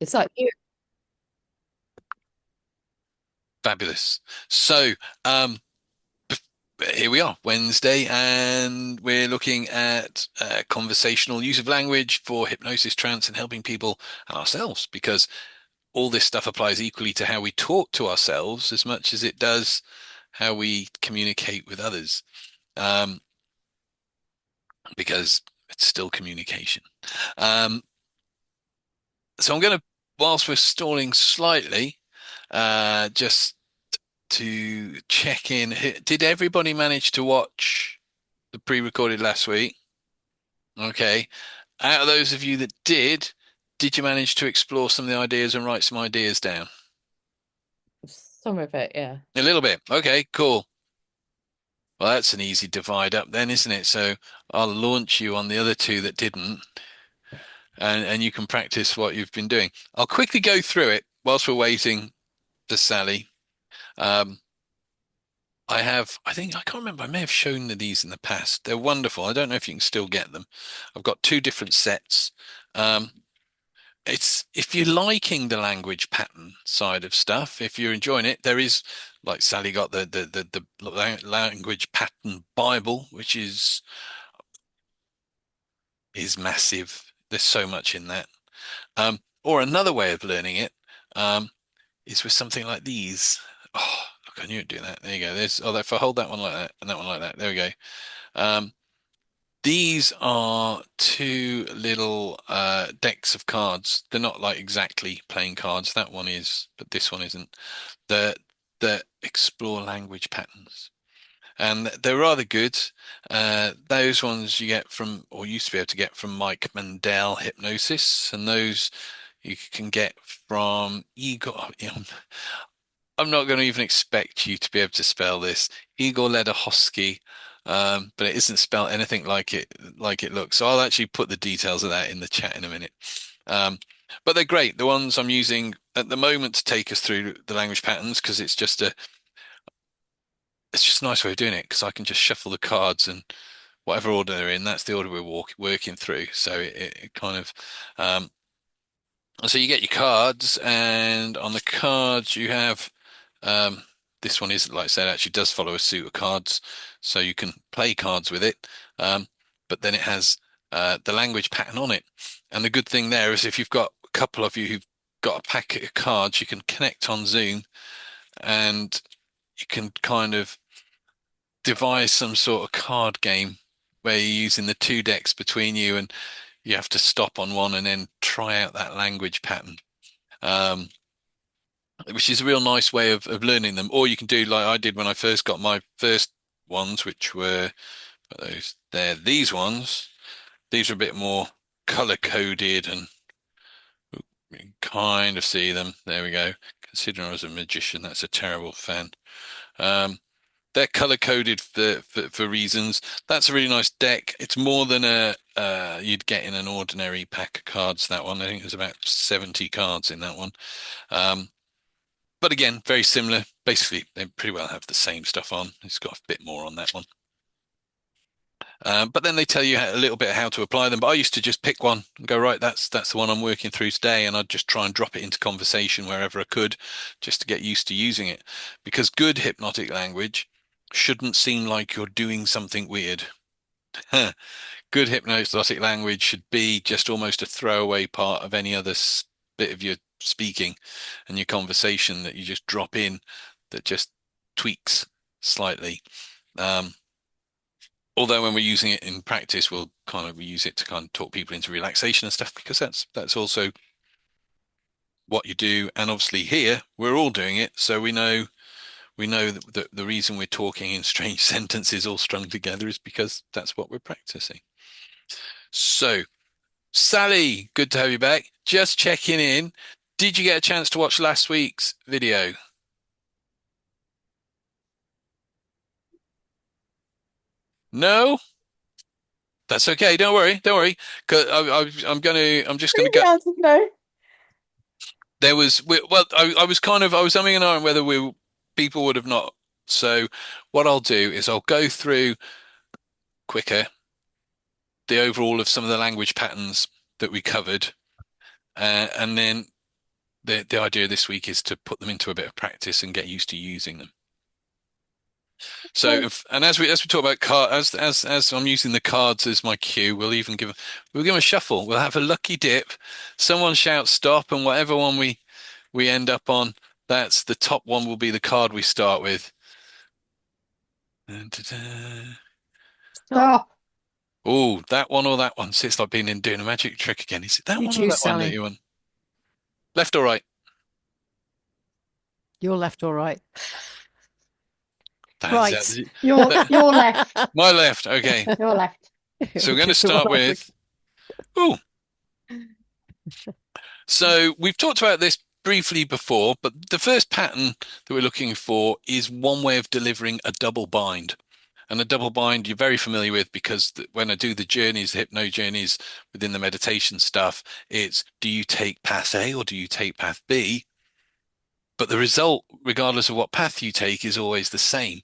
It's like you. Fabulous. So, um, here we are, Wednesday, and we're looking at conversational use of language for hypnosis, trance, and helping people and ourselves, because all this stuff applies equally to how we talk to ourselves as much as it does how we communicate with others, um, because it's still communication. Um, so I'm going to, whilst we're stalling slightly, just to check in. Did everybody manage to watch the pre-recorded last week? Okay. Out of those of you that did you manage to explore some of the ideas and write some ideas down? Some of it, yeah. A little bit. Okay, cool. Well, that's an easy divide up then, isn't it? So I'll launch you on the other two that didn't, and you can practice what you've been doing. I'll quickly go through it whilst we're waiting for Sally. Um, I think, I can't remember, I may have shown these in the past. They're wonderful. I don't know if you can still get them. I've got two different sets. Um, it's if you're liking the language pattern side of stuff, if you're enjoying it, there is, like Sally got the language pattern Bible, which is massive. There's so much in that. Or another way of learning it is with something like these. Oh, look, I knew it'd do that. There you go. If I hold that one like that and that one like that, there we go. Um, These are two little decks of cards. They're not like exactly playing cards. That one is, but this one isn't. That that explore language patterns, and they're rather good. Those ones you get from, or used to be able to get from Mike Mandel Hypnosis, and those you can get from Igor. I'm not going to even expect you to be able to spell this. Igor Ledochowski, but it isn't spelled anything like it looks. So I'll actually put the details of that in the chat in a minute. Um, but they're great. The ones I'm using at the moment to take us through the language patterns, because it's just a nice way of doing it, because I can just shuffle the cards and whatever order they're in, that's the order working through. So it kind of so you get your cards, and on the cards you have um, this one is, like I said, actually does follow a suit of cards, so you can play cards with it. But then it has the language pattern on it. And the good thing there is if you've got a couple of you who've got a packet of cards, you can connect on Zoom and you can kind of devise some sort of card game where you're using the two decks between you, and you have to stop on one and then try out that language pattern. Um, which is a real nice way of learning them. Or you can do like I did when I first got my first ones, which were these ones. These are a bit more color coded, and you can kind of see them. There we go. Considering I was a magician, that's a terrible fan. Um, they're color coded for reasons. That's a really nice deck. It's more than a you'd get in an ordinary pack of cards. That one, I think there's about 70 cards in that one. Um, But again, very similar. Basically, they pretty well have the same stuff on. It's got a bit more on that one. But then they tell you a little bit how to apply them. But I used to just pick one and go, right, that's the one I'm working through today. And I'd just try and drop it into conversation wherever I could, just to get used to using it. Because good hypnotic language shouldn't seem like you're doing something weird. Good hypnotic language should be just almost a throwaway part of any other bit of your speaking and your conversation that you just drop in, that just tweaks slightly. Um, Although when we're using it in practice, we'll kind of use it to kind of talk people into relaxation and stuff, because that's also what you do. And obviously here we're all doing it, so we know that the reason we're talking in strange sentences all strung together is because that's what we're practicing. So Sally, good to have you back. Just checking in. Did you get a chance to watch last week's video? No? That's okay. Don't worry. Don't worry. 'Cause I'm just gonna The go. answer's no. Well, I was I was umming and ahhing whether people would have not. So what I'll do is I'll go through quicker the overall of some of the language patterns that we covered, and then the idea this week is to put them into a bit of practice and get used to using them. So, Okay. and as we talk about card, as I'm using the cards as my cue, we'll give them a shuffle. We'll have a lucky dip. Someone shouts stop, and whatever one we end up on, that's the top one will be the card we start with. Stop. Oh, Oh, that one or that one. See, it's like being in doing a magic trick again. Is it that You one or choose, that one that Sally. you want? Left or right? You're left or right? That's Right. you're left. my left. Okay. You're left. So we're going to Which is start what I with. Oh, so we've talked about this briefly before, but the first pattern that we're looking for is one way of delivering a double bind. And a double bind you're very familiar with because when I do the journeys, the hypno journeys within the meditation stuff, it's do you take path A or do you take path B? But the result, regardless of what path you take, is always the same.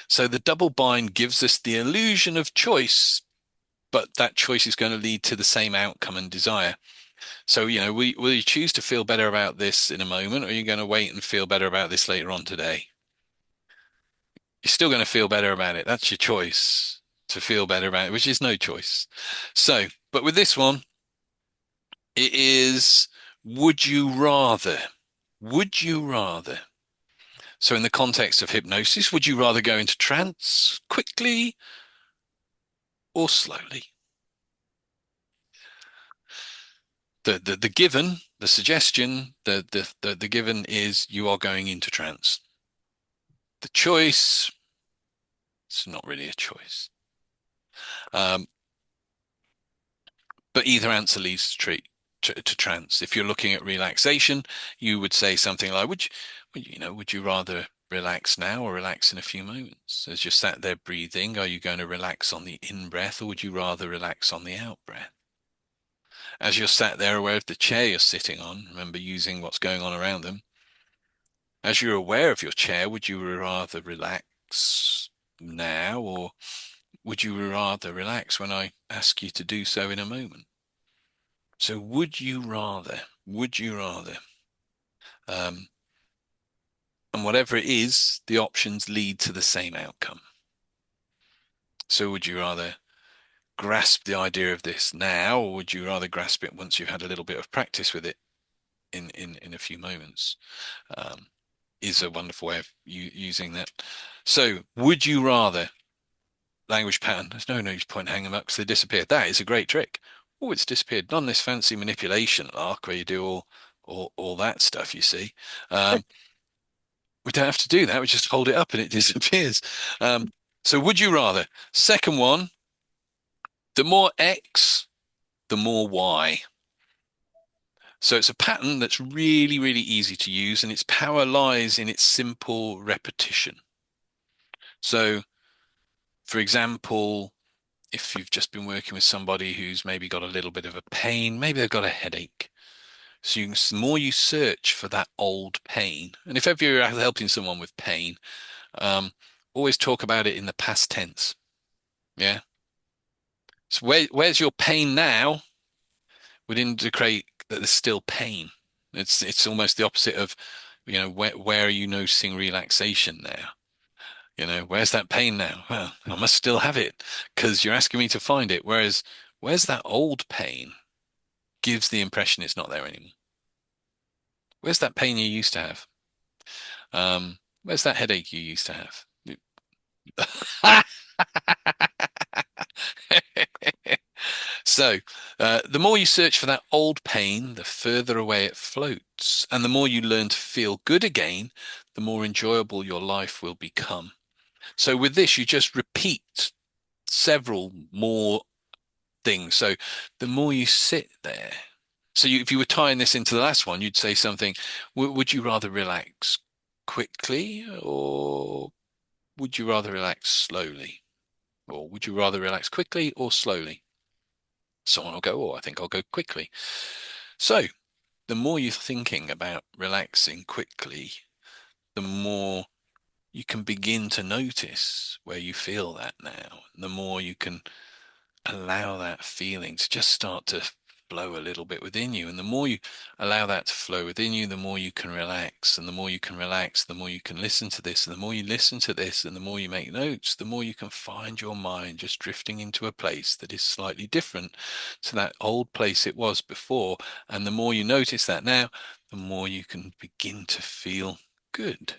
So the double bind gives us the illusion of choice, but that choice is going to lead to the same outcome and desire. So, will you choose to feel better about this in a moment, or are you going to wait and feel better about this later on today? You're still going to feel better about it. That's your choice to feel better about it, which is no choice. So, but with this one, it is would you rather? Would you rather? So, in the context of hypnosis, would you rather go into trance quickly or slowly? The given, the suggestion, the given is you are going into trance. The choice, it's not really a choice. Um, but either answer leads to trance. If you're looking at relaxation, you would say something like, would you rather relax now or relax in a few moments? As you're sat there breathing, are you going to relax on the in breath or would you rather relax on the out breath? As you're sat there aware of the chair you're sitting on, remember using what's going on around them. As you're aware of your chair, would you rather relax now or would you rather relax when I ask you to do so in a moment? So would you rather, would you rather? Um, and whatever it is, the options lead to the same outcome. So would you rather grasp the idea of this now, or would you rather grasp it once you've had a little bit of practice with it in a few moments? Is a wonderful way of using that. So would you rather language pattern? There's no point hanging them up because they disappeared. That is a great trick. Oh, it's disappeared. None of this fancy manipulation arc where you do all that stuff, you see. We don't have to do that. We just hold it up and it disappears. So would you rather? Second one, the more X, the more Y. So it's a pattern that's really, really easy to use and its power lies in its simple repetition. So, for example, if you've just been working with somebody who's maybe got a little bit of a pain, maybe they've got a headache. So the more you search for that old pain, and if ever you're helping someone with pain, um, always talk about it in the past tense. Yeah. So where's your pain now would indicate that there's still pain. It's almost the opposite of, where are you noticing relaxation now? Where's that pain now? Well, I must still have it because you're asking me to find it. Where's that old pain gives the impression it's not there anymore. Where's that pain you used to have? Where's that headache you used to have? So, the more you search for that old pain, the further away it floats. And the more you learn to feel good again, the more enjoyable your life will become. So, with this, you just repeat several more things. So, the more you sit there, so if you were tying this into the last one, you'd say something, would you rather relax quickly or would you rather relax slowly? Or would you rather relax quickly or slowly? Someone will go, oh, I think I'll go quickly. So the more you're thinking about relaxing quickly, the more you can begin to notice where you feel that now. The more you can allow that feeling to just start to flow a little bit within you. And the more you allow that to flow within you, the more you can relax. And the more you can relax, the more you can listen to this. And the more you listen to this, and the more you make notes, the more you can find your mind just drifting into a place that is slightly different to that old place it was before. And the more you notice that now, the more you can begin to feel good.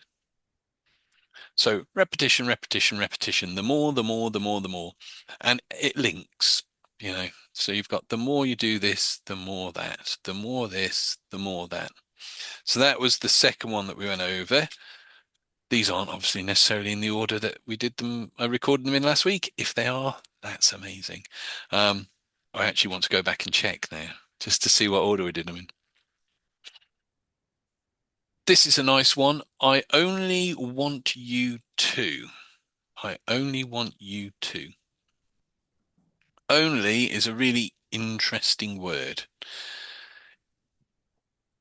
So repetition, repetition, repetition. The more, the more, the more, the more. And it links, you know. So you've got the more you do this, the more that, the more this, the more that. So that was the second one that we went over. These aren't obviously necessarily in the order that we did them, I recorded them in last week. If they are, that's amazing. Um, I actually want to go back and check now just to see what order we did them in. This is a nice one. I only want you to. I only want you to. Only is a really interesting word.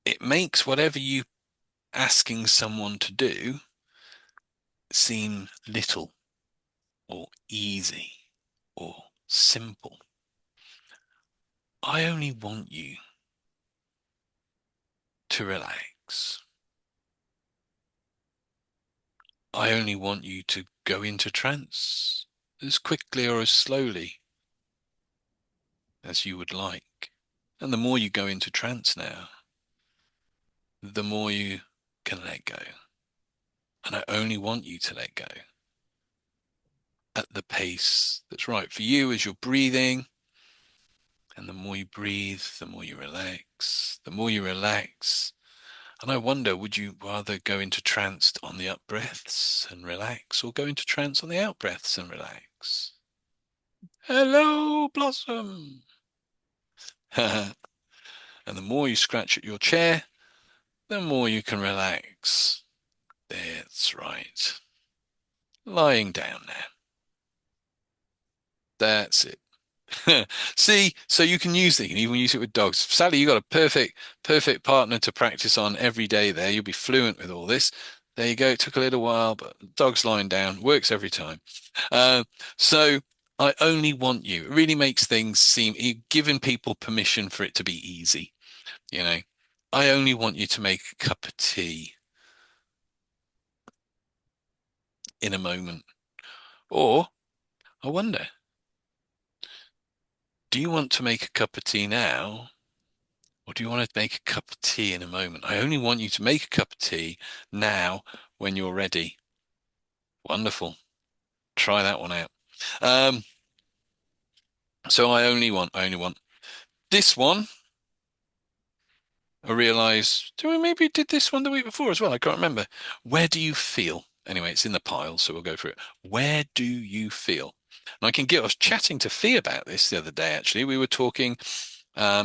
It makes whatever you asking someone to do seem little or easy or simple. I only want you to relax. I only want you to go into trance as quickly or as slowly as you would like. And the more you go into trance now, the more you can let go. And I only want you to let go at the pace that's right for you as you're breathing. And the more you breathe, the more you relax, the more you relax. And I wonder, would you rather go into trance on the up breaths and relax, or go into trance on the out breaths and relax? Hello, Blossom. And the more you scratch at your chair, the more you can relax. That's right. Lying down now. That's it. See, so you can use it. You can even use it with dogs. Sally, you got a perfect partner to practice on every day there. You'll be fluent with all this. There you go. It took a little while, but dog's lying down works every time. Uh, so I only want you. It really makes things seem, giving people permission for it to be easy. You know, I only want you to make a cup of tea in a moment. Or I wonder, do you want to make a cup of tea now? Or do you want to make a cup of tea in a moment? I only want you to make a cup of tea now when you're ready. Wonderful. Try that one out. Um, so I only want this one. I realize, do we maybe did this one the week before as well? I can't remember. Where do you feel? Anyway, it's in the pile, so we'll go through it. Where do you feel? And I was chatting to Fee about this the other day, actually. We were talking.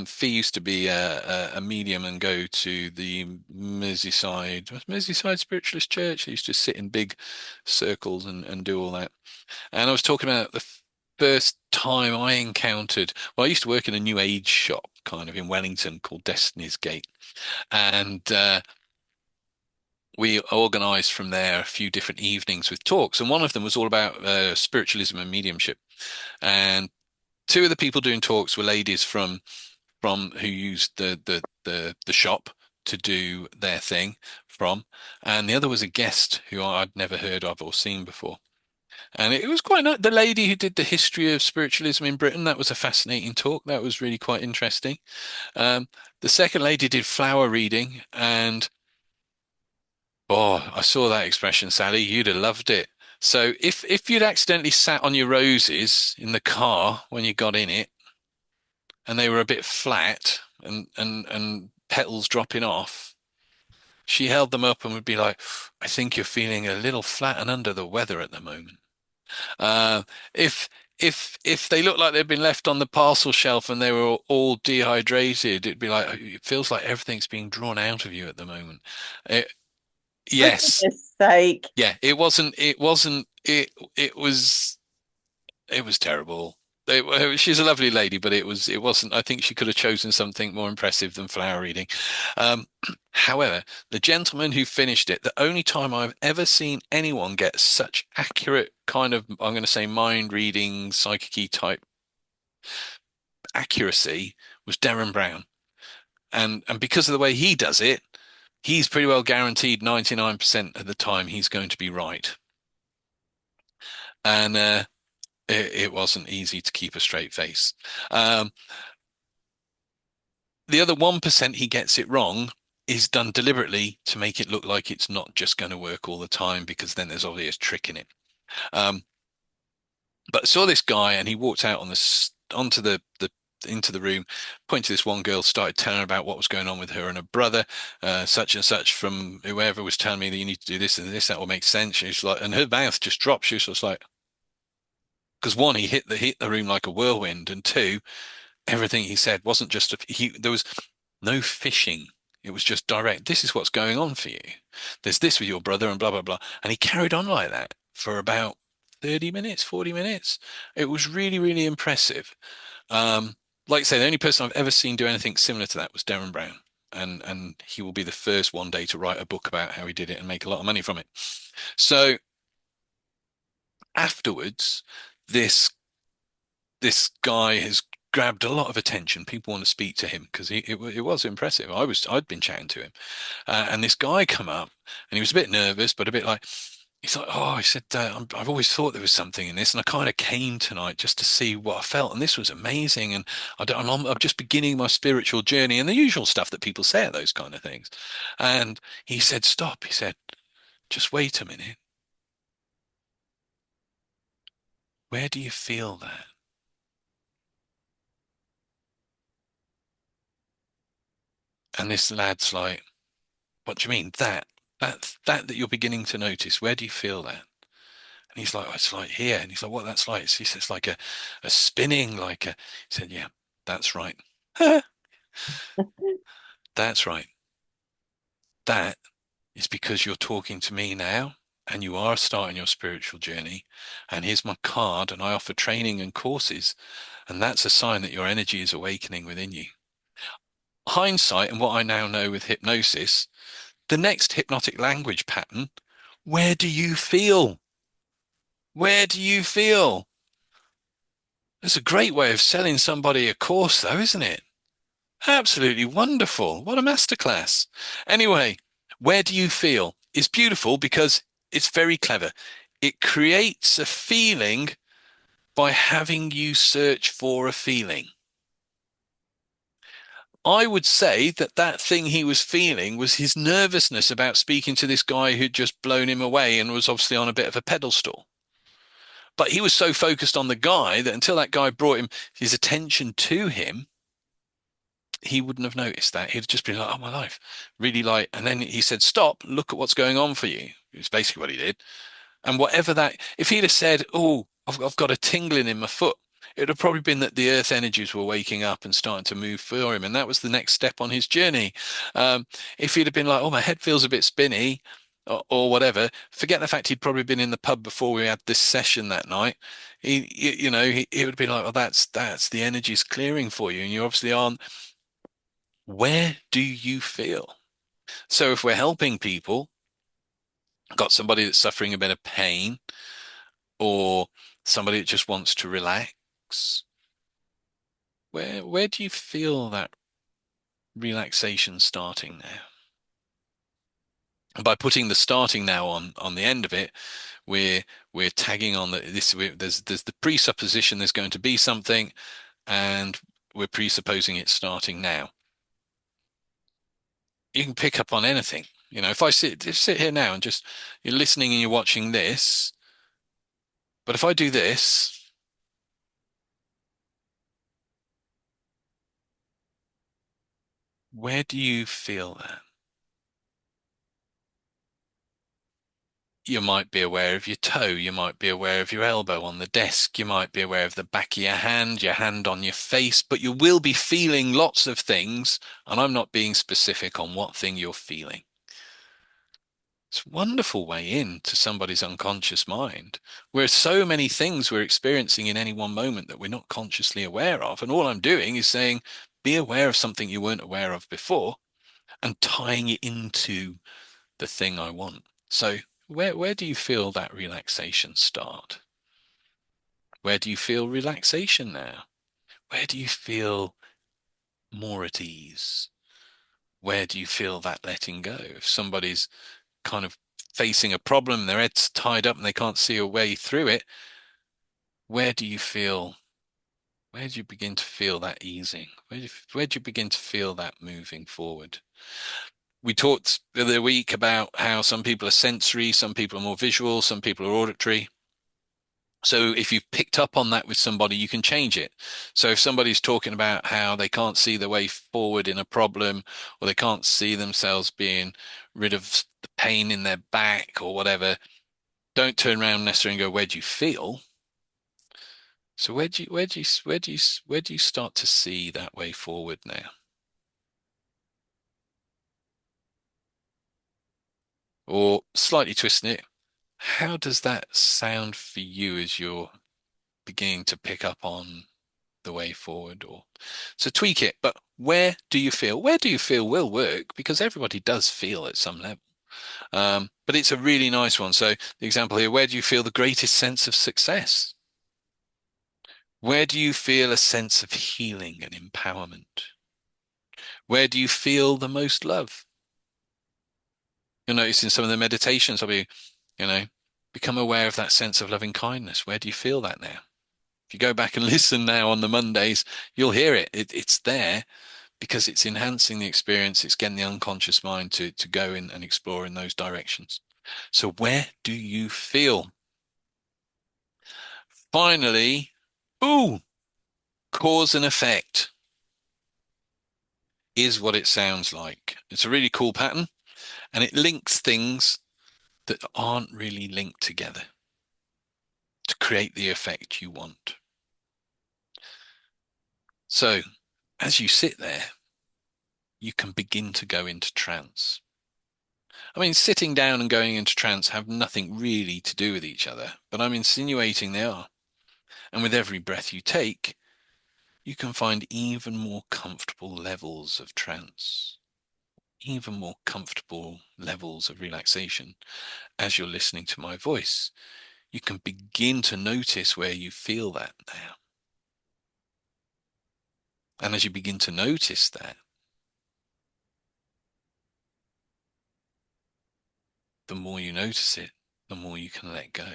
Fee used to be a medium and go to the Merseyside Spiritualist Church. He used to sit in big circles and do all that. And I was talking about the first time I encountered, well, I used to work in a new age shop kind of in Wellington called Destiny's Gate. And we organized from there a few different evenings with talks. And one of them was all about spiritualism and mediumship. And two of the people doing talks were ladies from who used the shop to do their thing from, and the other was a guest who I'd never heard of or seen before. And it was quite nice. The lady who did the history of spiritualism in Britain, that was a fascinating talk. That was really quite interesting. Um, the second lady did flower reading, and oh, I saw that expression, Sally. You'd have loved it. So if you'd accidentally sat on your roses in the car when you got in it, and they were a bit flat and petals dropping off, she held them up and would be like, I think you're feeling a little flat and under the weather at the moment. Uh, if if they looked like they'd been left on the parcel shelf and they were all dehydrated, it'd be like it feels like everything's being drawn out of you at the moment. It, For yes, goodness sake. yeah, it was terrible. She's a lovely lady, but it wasn't. I think she could have chosen something more impressive than flower reading. Um, however, the gentleman who finished it, the only time I've ever seen anyone get such accurate kind of, I'm going to say, mind reading, psychic type accuracy was Darren Brown. And because of the way he does it, he's pretty well guaranteed 99% of the time he's going to be right. And it wasn't easy to keep a straight face. Um, the other 1% he gets it wrong is done deliberately to make it look like it's not just going to work all the time, because then there's obviously a trick in it. Um, but I saw this guy and he walked out on onto the into the room, pointed to this one girl, started telling her about what was going on with her and her brother, such and such, from whoever was telling me that you need to do this and this, that will make sense. She's like, and her mouth just dropped. She was just like, because one, he hit the room like a whirlwind, and two, everything he said wasn't just there was no fishing. It was just direct. This is what's going on for you. There's this with your brother and blah blah blah. And he carried on like that for about 30 minutes, 40 minutes. It was really, really impressive. Um, like I say, the only person I've ever seen do anything similar to that was Darren Brown. And he will be the first one day to write a book about how he did it and make a lot of money from it. So afterwards, this this guy has grabbed a lot of attention. People want to speak to him because it was impressive. I'd been chatting to him, and this guy come up, and he was a bit nervous, but a bit like, he's like, oh, he said, I've always thought there was something in this, and I kind of came tonight just to see what I felt, and this was amazing, and I'm just beginning my spiritual journey, and the usual stuff that people say at those kind of things. And he said, stop. He said, just wait a minute. Where do you feel that? And this lad's like, what do you mean? That you're beginning to notice. Where do you feel that? And he's like, oh, it's like here. And he's like, what that's like? He says, it's like a spinning, like a, he said, yeah, that's right. That's right. That is because you're talking to me now and you are starting your spiritual journey. And here's my card, and I offer training and courses. And that's a sign that your energy is awakening within you. Hindsight, and what I now know with hypnosis, the next hypnotic language pattern, where do you feel? Where do you feel? It's a great way of selling somebody a course, though, isn't it? Absolutely wonderful. What a masterclass. Anyway, where do you feel? It's beautiful because it's very clever. It creates a feeling by having you search for a feeling. I would say that that thing he was feeling was his nervousness about speaking to this guy who'd just blown him away and was obviously on a bit of a pedestal. But he was so focused on the guy that until that guy brought his attention to him, he wouldn't have noticed that. He'd just been like, oh, my life. Really like, and then he said, stop, look at what's going on for you. It's basically what he did. And whatever that, if he'd have said, oh, I've got a tingling in my foot, it would have probably been that the earth energies were waking up and starting to move for him. And that was the next step on his journey. Um, if he'd have been like, oh, my head feels a bit spinny, or whatever, forget the fact he'd probably been in the pub before we had this session that night. He would be like, well, that's the energies clearing for you. And you obviously aren't. Where do you feel? So if we're helping people, got somebody that's suffering a bit of pain, or somebody that just wants to relax, where do you feel that relaxation starting now? And by putting the starting now on the end of it, we're tagging on that there's the presupposition there's going to be something, and we're presupposing it's starting now. You can pick up on anything. If I sit here now and just you're listening and you're watching this, but if I do this, where do you feel that? You might be aware of your toe, you might be aware of your elbow on the desk, you might be aware of the back of your hand on your face, but you will be feeling lots of things, and I'm not being specific on what thing you're feeling. It's a wonderful way into somebody's unconscious mind, where so many things we're experiencing in any one moment that we're not consciously aware of. And all I'm doing is saying, be aware of something you weren't aware of before and tying it into the thing I want. So where do you feel that relaxation start? Where do you feel relaxation now? Where do you feel more at ease? Where do you feel that letting go? If somebody's kind of facing a problem, their head's tied up and they can't see a way through it, where do you feel, where do you begin to feel that easing? Where do you begin to feel that moving forward? We talked the other week about how some people are sensory, some people are more visual, some people are auditory. So if you've picked up on that with somebody, you can change it. So if somebody's talking about how they can't see the way forward in a problem, or they can't see themselves being rid of the pain in their back or whatever, don't turn around necessarily and go, where do you feel? So where do you start to see that way forward now? Or slightly twisting it, how does that sound for you as you're beginning to pick up on the way forward? Or so tweak it, but where do you feel? Where do you feel will work because everybody does feel at some level. But it's a really nice one. So the example here, where do you feel the greatest sense of success? Where do you feel a sense of healing and empowerment? Where do you feel the most love? You'll notice in some of the meditations, I'll be, you know, become aware of that sense of loving kindness. Where do you feel that now? If you go back and listen now on the Mondays, you'll hear it. It's there because it's enhancing the experience. It's getting the unconscious mind to go in and explore in those directions. So where do you feel? Finally, ooh, cause and effect is what it sounds like. It's a really cool pattern and it links things that aren't really linked together to create the effect you want. So as you sit there, you can begin to go into trance. I mean, sitting down and going into trance have nothing really to do with each other, but I'm insinuating they are. And with every breath you take, you can find even more comfortable levels of trance, even more comfortable levels of relaxation as you're listening to my voice. You can begin to notice where you feel that now. And as you begin to notice that, the more you notice it, the more you can let go.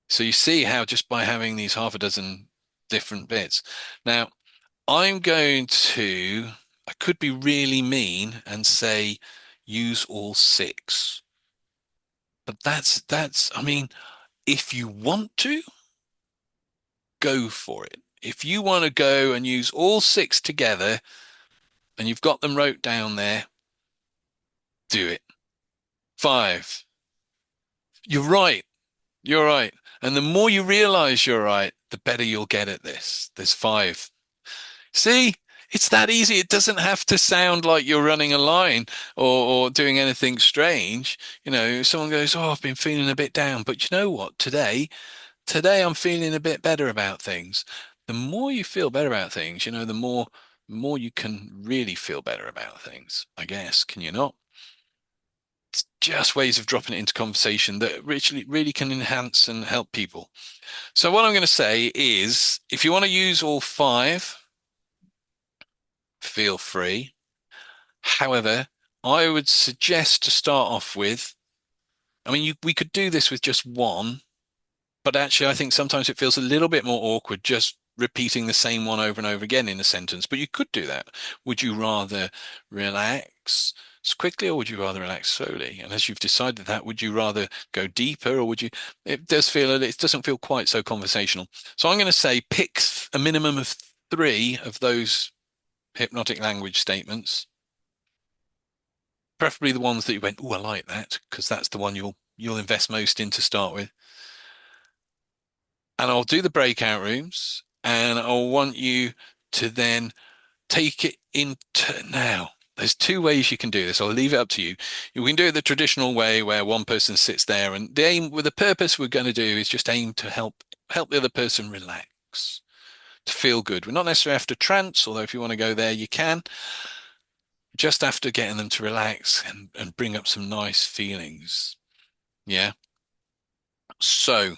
So you see how just by having these half a dozen different bits. Now, I could be really mean and say use all six. But I mean, if you want to, go for it. If you want to go and use all six together and you've got them wrote down there, do it. Five. You're right. You're right. And the more you realize you're right, the better you'll get at this. There's five. See, it's that easy. It doesn't have to sound like you're running a line or doing anything strange. You know, someone goes, "Oh, I've been feeling a bit down." But you know what? Today I'm feeling a bit better about things. The more you feel better about things, the more you can really feel better about things, I guess. Can you not? It's just ways of dropping it into conversation that really can enhance and help people. So what I'm going to say is, if you want to use all five, feel free. However, I would suggest to start off with, I mean, we could do this with just one, but actually, I think sometimes it feels a little bit more awkward just repeating the same one over and over again in a sentence. But you could do that. Would you rather relax quickly or would you rather relax slowly? And as you've decided that, would you rather go deeper or would you? It doesn't feel quite so conversational. So I'm going to say pick a minimum of three of those hypnotic language statements, preferably the ones that you went, oh, I like that, because that's the one you'll invest most in to start with. And I'll do the breakout rooms, and I'll want you to then take it into now. There's two ways you can do this. I'll leave it up to you. You can do it the traditional way where one person sits there and the aim with the purpose we're going to do is just aim to help the other person relax, to feel good. We're not necessarily after trance, although if you want to go there, you can. Just after getting them to relax and bring up some nice feelings. Yeah. So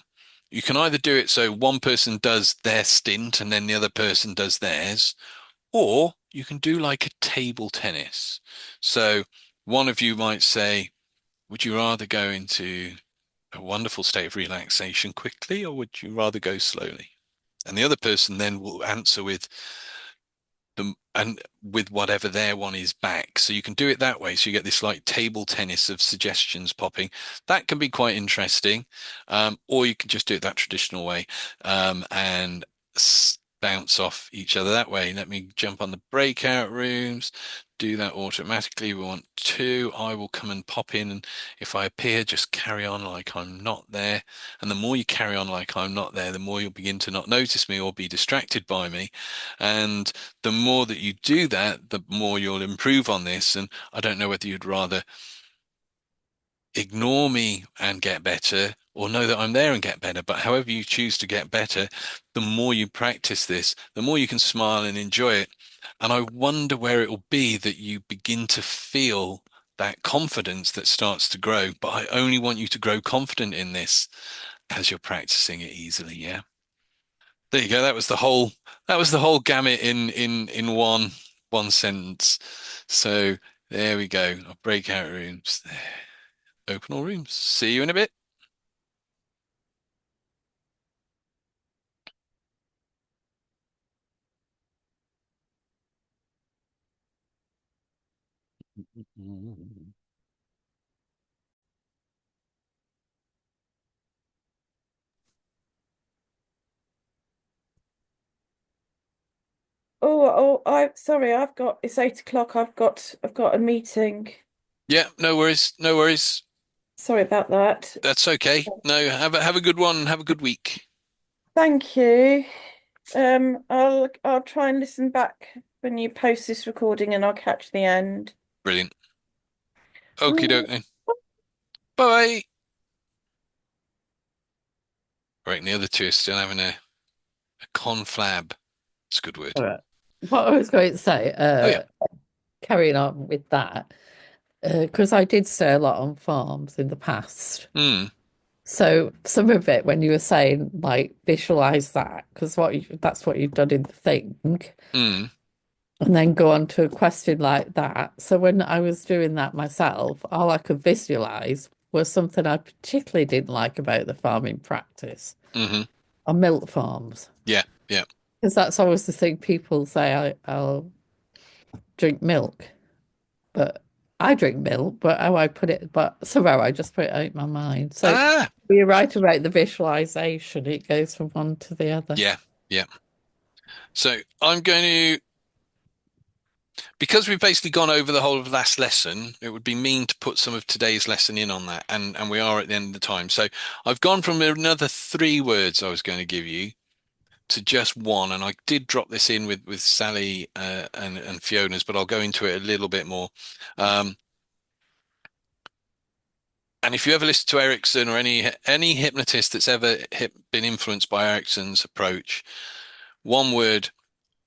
you can either do it so one person does their stint and then the other person does theirs, Or you can do like a table tennis. So one of you might say, would you rather go into a wonderful state of relaxation quickly, or would you rather go slowly? And the other person then will answer with them and with whatever their one is back. So you can do it that way. So you get this like table tennis of suggestions popping. That can be quite interesting. Or you can just do it that traditional way, and bounce off each other that way. Let me jump on the breakout rooms, do that automatically. We want two. I will come and pop in, and if I appear, just carry on like I'm not there. And the more you carry on like I'm not there, the more you'll begin to not notice me or be distracted by me. And the more that you do that, the more you'll improve on this. And I don't know whether you'd rather ignore me and get better or know that I'm there and get better. But however you choose to get better, the more you practice this, the more you can smile and enjoy it. And I wonder where it will be that you begin to feel that confidence that starts to grow. But I only want you to grow confident in this as you're practicing it easily. Yeah. There you go. That was the whole gamut in one sentence. So there we go. Our breakout rooms. Open all rooms. See you in a bit. I sorry, it's 8 o'clock. I've got a meeting. Yeah, no worries. No worries. Sorry about that. That's okay. No, have a good one. Have a good week. Thank you. I'll try and listen back when you post this recording, and I'll catch the end. Brilliant. Okie Mm. doke then. Bye. Right, and the other two are still having a conflab. It's a good word. All right. What I was going to say, Oh yeah. carrying on with that, because I did stay a lot on farms in the past. Hmm. So some of it, when you were saying like visualize that, because that's what you've done in the thing, Hmm. and then go on to a question like that. So when I was doing that myself, all I could visualize was something I particularly didn't like about the farming practice Hmm. on milk farms. Yeah. Yeah. Because that's always the thing people say, I'll drink milk, but I drink milk, but how I put it, but somehow I just put it out of my mind. So Ah. you're right about the visualization, it goes from one to the other. Yeah. Yeah. So I'm going to, because we've basically gone over the whole of last lesson, it would be mean to put some of today's lesson in on that, and we are at the end of the time. So I've gone from another three words I was going to give you to just one, and I did drop this in with Sally and Fiona's, but I'll go into it a little bit more. Um, and if you ever listen to Erickson or any hypnotist that's ever been influenced by Erickson's approach, one word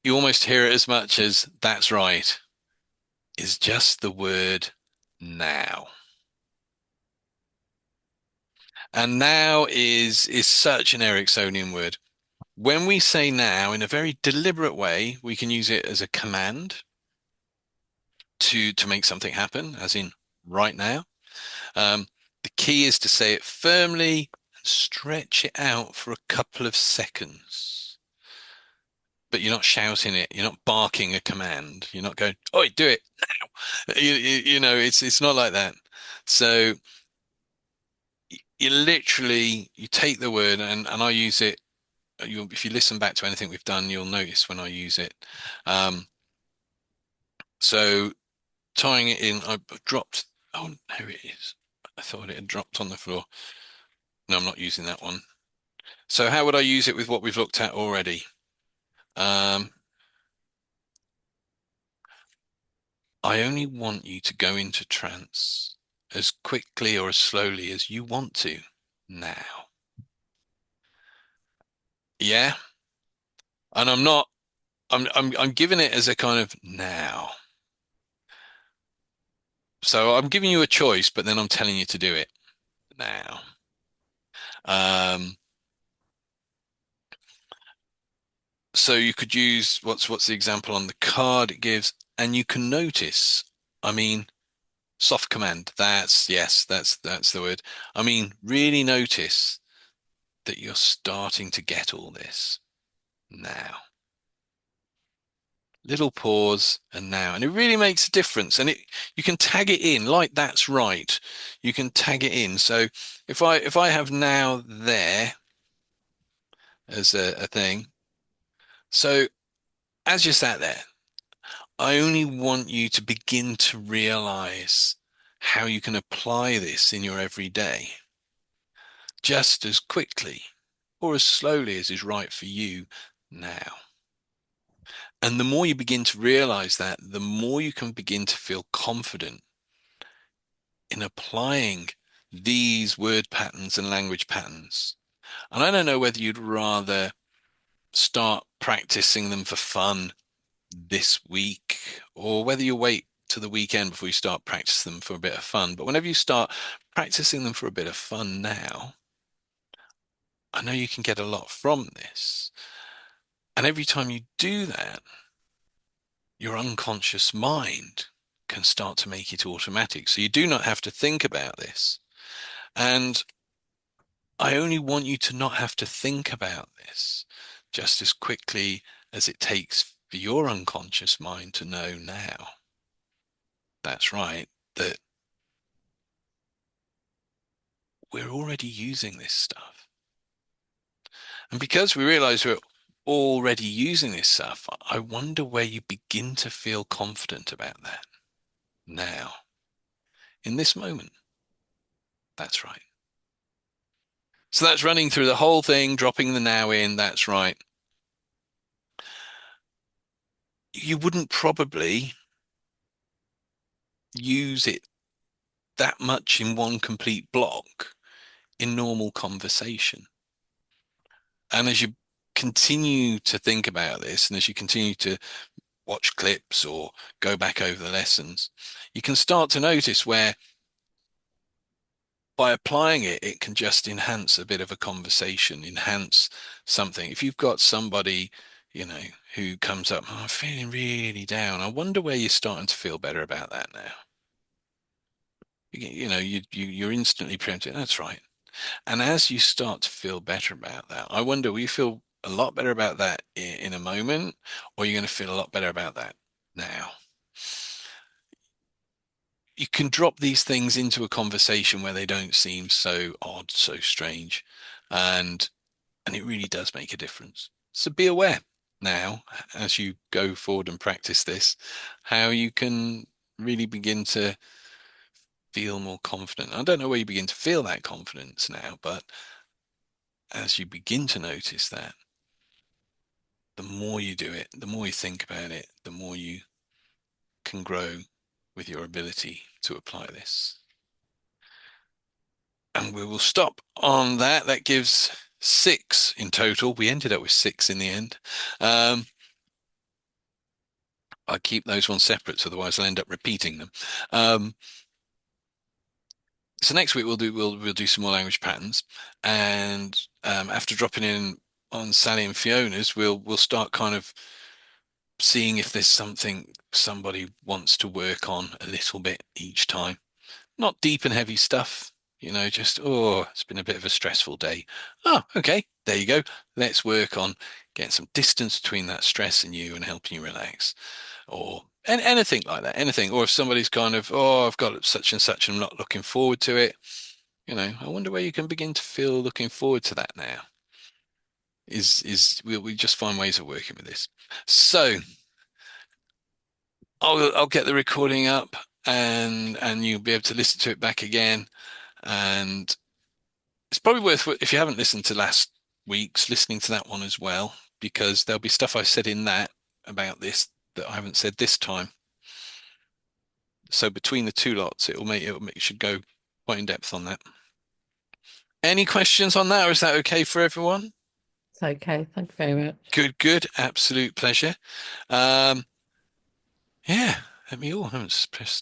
you almost hear it as much as "that's right" is just the word now. And now is such an Ericksonian word. When we say now in a very deliberate way, we can use it as a command to make something happen, as in right now. The key is to say it firmly and stretch it out for a couple of seconds. But you're not shouting it. You're not barking a command. You're not going, "Oi, do it now." It's not like that. So you literally you take the word and I use it. If you listen back to anything we've done, you'll notice when I use it. Um, so tying it in, I dropped. Oh, here it is. I thought it had dropped on the floor. No, I'm not using that one. So how would I use it with what we've looked at already? Um, I only want you to go into trance as quickly or as slowly as you want to now. Yeah. And I'm giving it as a kind of now. So I'm giving you a choice, but then I'm telling you to do it now. Um, So you could use what's the example on the card it gives, and you can notice, I mean, soft command. Yes, that's the word. I mean, really notice that you're starting to get all this now. Little pause and now, and it really makes a difference. And you can tag it in like that's right. You can tag it in. So if I have now there as a thing, so as you sat there, I only want you to begin to realize how you can apply this in your everyday just as quickly or as slowly as is right for you now. And the more you begin to realize that, the more you can begin to feel confident in applying these word patterns and language patterns. And I don't know whether you'd rather start practicing them for fun this week or whether you wait to the weekend before you start practicing them for a bit of fun. But whenever you start practicing them for a bit of fun now, I know you can get a lot from this. And every time you do that, your unconscious mind can start to make it automatic. So you do not have to think about this. And I only want you to not have to think about this just as quickly as it takes for your unconscious mind to know now. That's right, that we're already using this stuff. And because we realize we're already using this stuff, I wonder where you begin to feel confident about that now, in this moment. That's right. So that's running through the whole thing, dropping the now in. That's right. You wouldn't probably use it that much in one complete block in normal conversation. And as you continue to think about this, and as you continue to watch clips or go back over the lessons, you can start to notice where by applying it, it can just enhance a bit of a conversation, enhance something. If you've got somebody, who comes up, oh, I'm feeling really down. I wonder where you're starting to feel better about that now. You're instantly preempted. That's right. And as you start to feel better about that, I wonder, will you feel a lot better about that in a moment, or are you going to feel a lot better about that now? You can drop these things into a conversation where they don't seem so odd, so strange, and it really does make a difference. So be aware now, as you go forward and practice this, how you can really begin to feel more confident. I don't know where you begin to feel that confidence now, but as you begin to notice that, the more you do it, the more you think about it, the more you can grow with your ability to apply this. And we will stop on that. That gives 6 in total. We ended up with 6 in the end. I keep those ones separate, so otherwise I'll end up repeating them. So next week we'll do some more language patterns, and after dropping in on Sally and Fiona's, we'll start kind of seeing if there's something somebody wants to work on a little bit each time. Not deep and heavy stuff, just, oh, it's been a bit of a stressful day. Oh, okay, there you go. Let's work on getting some distance between that stress and you and helping you relax. Or anything like that, anything. Or if somebody's kind of, oh, I've got such and such, and I'm not looking forward to it. I wonder where you can begin to feel looking forward to that now. We just find ways of working with this. So I'll get the recording up, and you'll be able to listen to it back again. And it's probably worth, if you haven't listened to last week's, listening to that one as well, because there'll be stuff I said in that about this that I haven't said this time. So between the two lots, it should go quite in depth on that. Any questions on that, or is that okay for everyone? It's okay. Thank you very much. Good. Absolute pleasure. Yeah, let me all. I haven't pressed